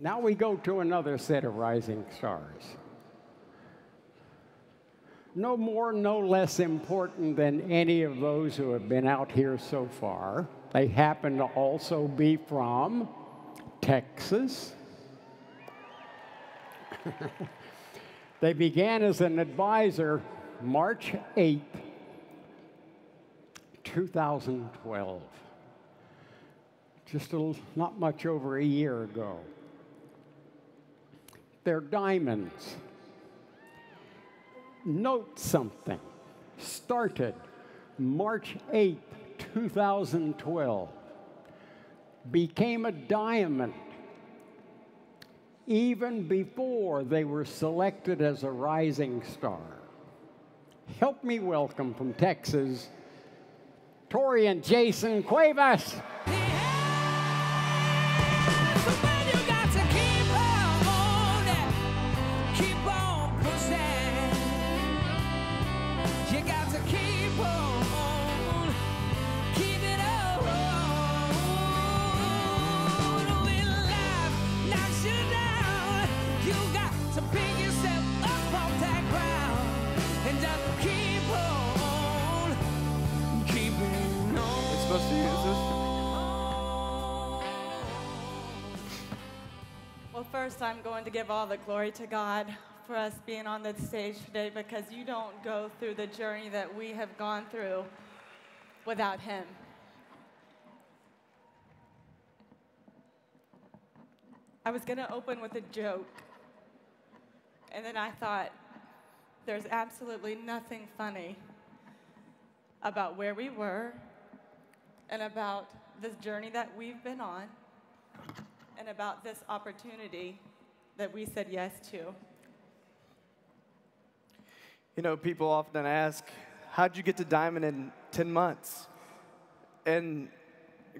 Now we go to another set of rising stars. No more, no less important than any of those who have been out here so far. They happen to also be from Texas. They began as an advisor March 8th, 2012. Not much over a year ago. They're diamonds. Note something. Started March 8th, 2012. Became a diamond even before they were selected as a rising star. Help me welcome from Texas, Tori and Jason Cuevas. Well, first, I'm going to give all the glory to God for us being on this stage today, because you don't go through the journey that we have gone through without Him. I was going to open with a joke, and then I thought, there's absolutely nothing funny about where we were and about this journey that we've been on and about this opportunity that we said yes to. You know, people often ask, how'd you get to Diamond in 10 months? And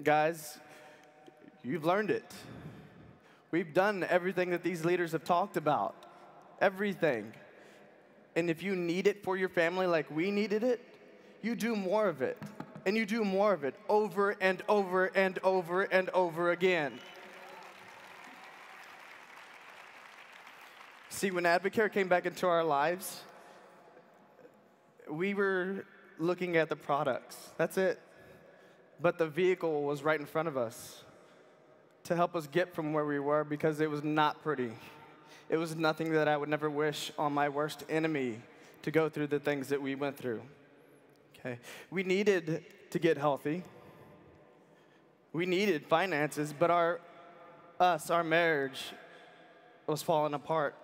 guys, you've learned it. We've done everything that these leaders have talked about. Everything. And if you need it for your family like we needed it, you do more of it. And you do more of it over and over and over and over again. See, when Advocare came back into our lives, we were looking at the products. That's it. But the vehicle was right in front of us to help us get from where we were, because it was not pretty. It was nothing that I would never wish on my worst enemy, to go through the things that we went through. Okay. We needed to get healthy. We needed finances, but our marriage was falling apart.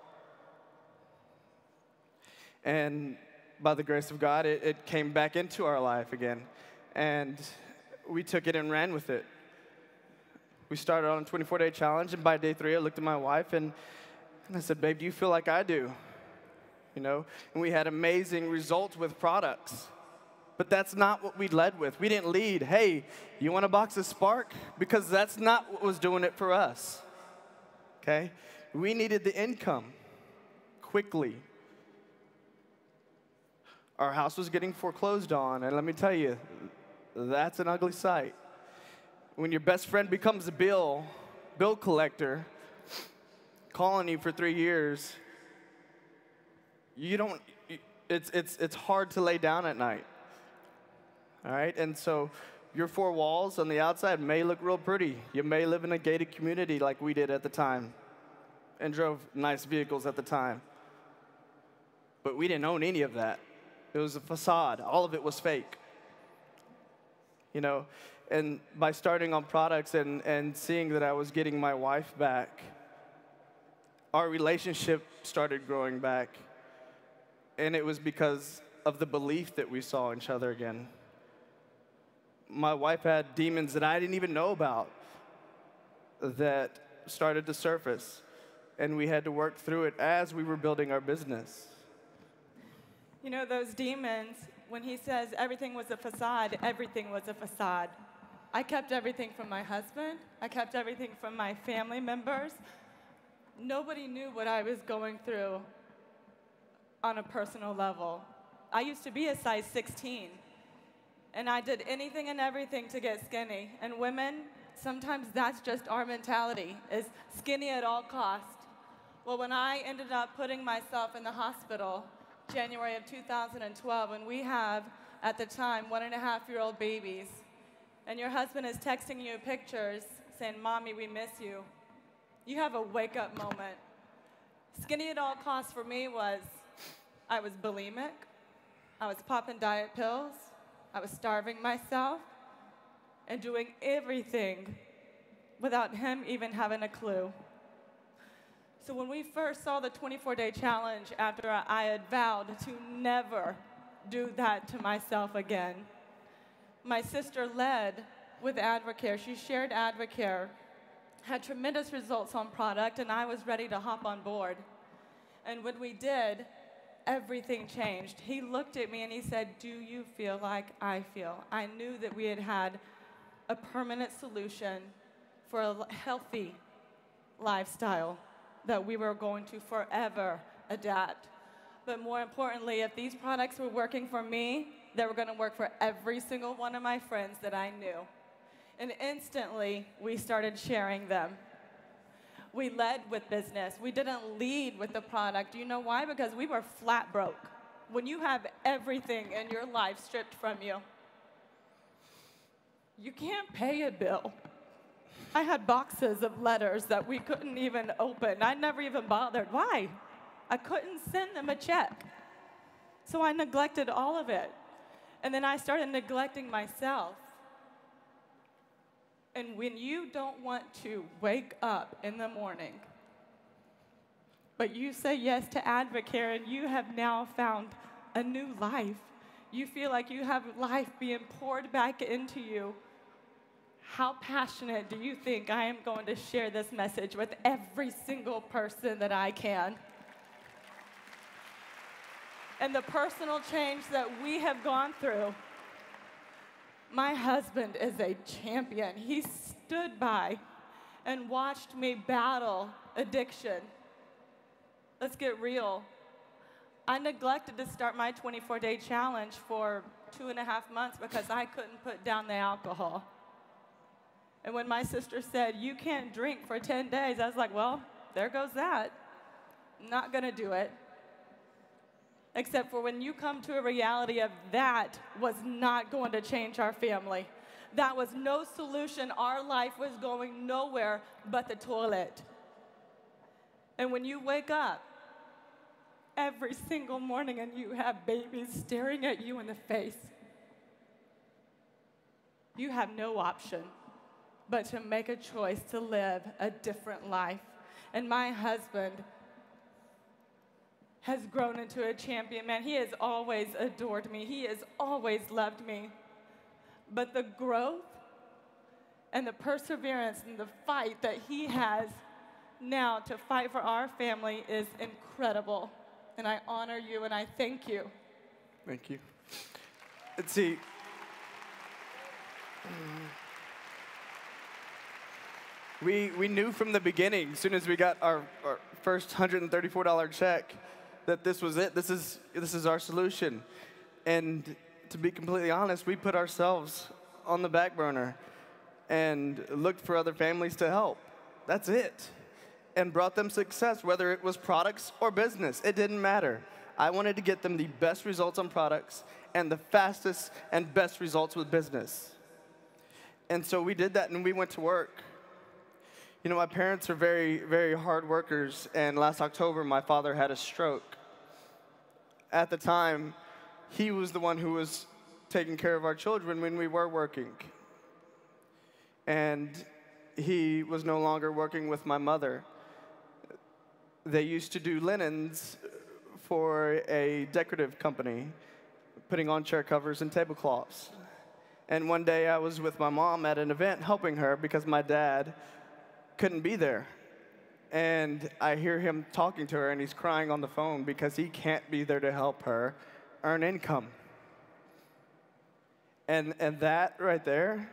And by the grace of God, it came back into our life again. And we took it and ran with it. We started on a 24-day challenge, and by day 3, I looked at my wife, and I said, babe, do you feel like I do? You know, and we had amazing results with products. But that's not what we led with. We didn't lead, hey, you want a box of Spark? Because that's not what was doing it for us. Okay? We needed the income quickly. Our house was getting foreclosed on, and let me tell you, that's an ugly sight. When your best friend becomes a bill collector, calling you for 3 years, it's hard to lay down at night. All right, and so your 4 walls on the outside may look real pretty. You may live in a gated community like we did at the time and drove nice vehicles at the time. But we didn't own any of that. It was a facade. All of it was fake. You know, and by starting on products and seeing that I was getting my wife back, our relationship started growing back. And it was because of the belief that we saw each other again. My wife had demons that I didn't even know about that started to surface. And we had to work through it as we were building our business. You know, those demons, when he says everything was a facade, everything was a facade. I kept everything from my husband. I kept everything from my family members. Nobody knew what I was going through on a personal level. I used to be a size 16, and I did anything and everything to get skinny. And women, sometimes that's just our mentality, is skinny at all cost. Well, when I ended up putting myself in the hospital, January of 2012, and we have, at the time, 1.5-year-old babies, and your husband is texting you pictures saying, "Mommy, we miss you," you have a wake-up moment. Skinny at all costs for me was, I was bulimic, I was popping diet pills, I was starving myself, and doing everything without him even having a clue. So when we first saw the 24-day challenge after I had vowed to never do that to myself again, my sister led with Advocare. She shared Advocare, had tremendous results on product, and I was ready to hop on board. And when we did, everything changed. He looked at me and he said, "Do you feel like I feel?" I knew that we had had a permanent solution for a healthy lifestyle that we were going to forever adapt. But more importantly, if these products were working for me, they were going to work for every single one of my friends that I knew. And instantly, we started sharing them. We led with business. We didn't lead with the product. You know why? Because we were flat broke. When you have everything in your life stripped from you, you can't pay a bill. I had boxes of letters that we couldn't even open. I never even bothered. Why? I couldn't send them a check. So I neglected all of it. And then I started neglecting myself. And when you don't want to wake up in the morning, but you say yes to Advocare and you have now found a new life, you feel like you have life being poured back into you, how passionate do you think I am going to share this message with every single person that I can? And the personal change that we have gone through, my husband is a champion. He stood by and watched me battle addiction. Let's get real. I neglected to start my 24-day challenge for 2.5 months because I couldn't put down the alcohol. And when my sister said, "You can't drink for 10 days, I was like, well, there goes that. Not gonna do it. Except for when you come to a reality of that was not going to change our family. That was no solution. Our life was going nowhere but the toilet. And when you wake up every single morning and you have babies staring at you in the face, you have no option but to make a choice to live a different life. And my husband has grown into a champion, man. He has always adored me. He has always loved me. But the growth and the perseverance and the fight that he has now to fight for our family is incredible. And I honor you and I thank you. Thank you. Let's see. We knew from the beginning, as soon as we got our first $134 check, that this was it. This is our solution. And to be completely honest, we put ourselves on the back burner and looked for other families to help. That's it. And brought them success, whether it was products or business. It didn't matter. I wanted to get them the best results on products and the fastest and best results with business. And so we did that, and we went to work. You know, my parents are very, very hard workers, and last October, my father had a stroke. At the time, he was the one who was taking care of our children when we were working. And he was no longer working with my mother. They used to do linens for a decorative company, putting on chair covers and tablecloths. And one day, I was with my mom at an event helping her because my dad couldn't be there. And I hear him talking to her, and he's crying on the phone because he can't be there to help her earn income. And that right there,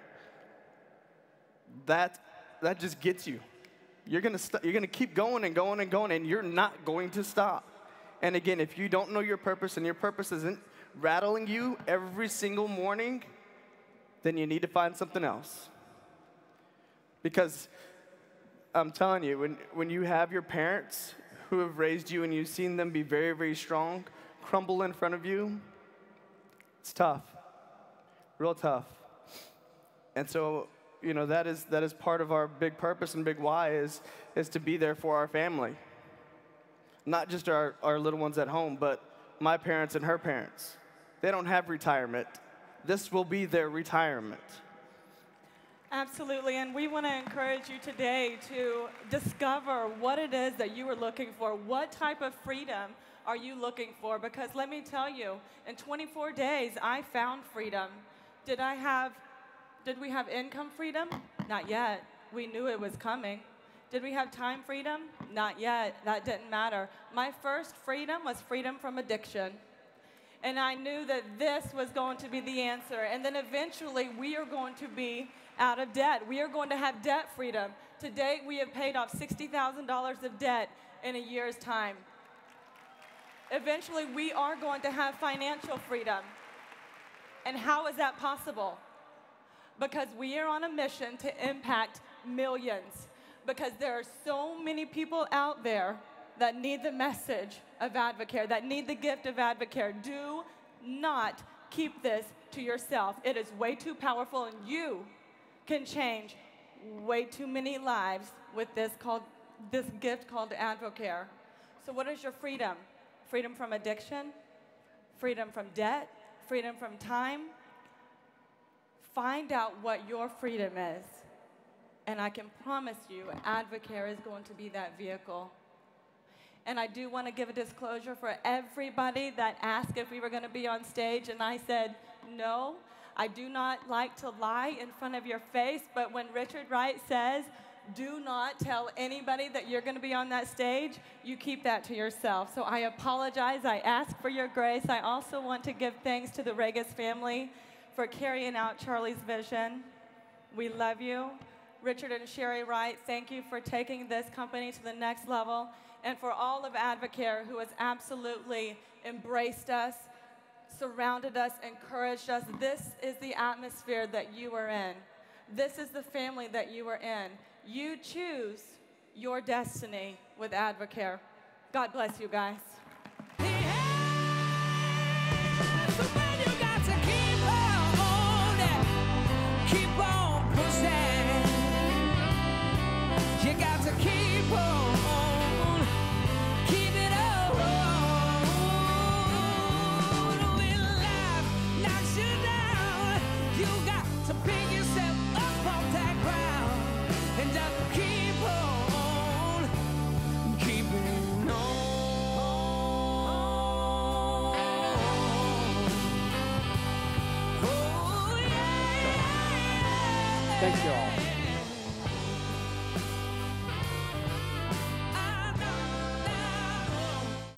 that just gets you. You're gonna keep going and going and going, and you're not going to stop. And again, if you don't know your purpose and your purpose isn't rattling you every single morning, then you need to find something else. Because I'm telling you, when you have your parents who have raised you and you've seen them be very, very strong crumble in front of you, it's tough, real tough. And so, you know, that is part of our big purpose and big why is to be there for our family. Not just our little ones at home, but my parents and her parents. They don't have retirement. This will be their retirement. Absolutely, and we want to encourage you today to discover what it is that you are looking for. What type of freedom are you looking for? Because let me tell you, in 24 days, I found freedom. Did we have income freedom? Not yet. We knew it was coming. Did we have time freedom? Not yet. That didn't matter. My first freedom was freedom from addiction. And I knew that this was going to be the answer. And then eventually, we are going to be out of debt. We are going to have debt freedom. To date, we have paid off $60,000 of debt in a year's time. Eventually, we are going to have financial freedom. And how is that possible? Because we are on a mission to impact millions. Because there are so many people out there that need the message of Advocare, that need the gift of Advocare. Do not keep this to yourself. It is way too powerful, and you can change way too many lives with this gift called Advocare. So what is your freedom? Freedom from addiction, freedom from debt, freedom from time. Find out what your freedom is. And I can promise you, Advocare is going to be that vehicle. And I do want to give a disclosure for everybody that asked if we were going to be on stage, and I said, no, I do not like to lie in front of your face, but when Richard Wright says, do not tell anybody that you're going to be on that stage, you keep that to yourself. So I apologize. I ask for your grace. I also want to give thanks to the Regas family for carrying out Charlie's vision. We love you. Richard and Sherry Wright, thank you for taking this company to the next level, and for all of Advocare who has absolutely embraced us, surrounded us, encouraged us. This is the atmosphere that you are in. This is the family that you are in. You choose your destiny with Advocare. God bless you guys. You got to keep on, keep it on. When life knocks you down, you got to pick yourself up off that ground and just keep on, keeping on. Oh, yeah. Thank you all.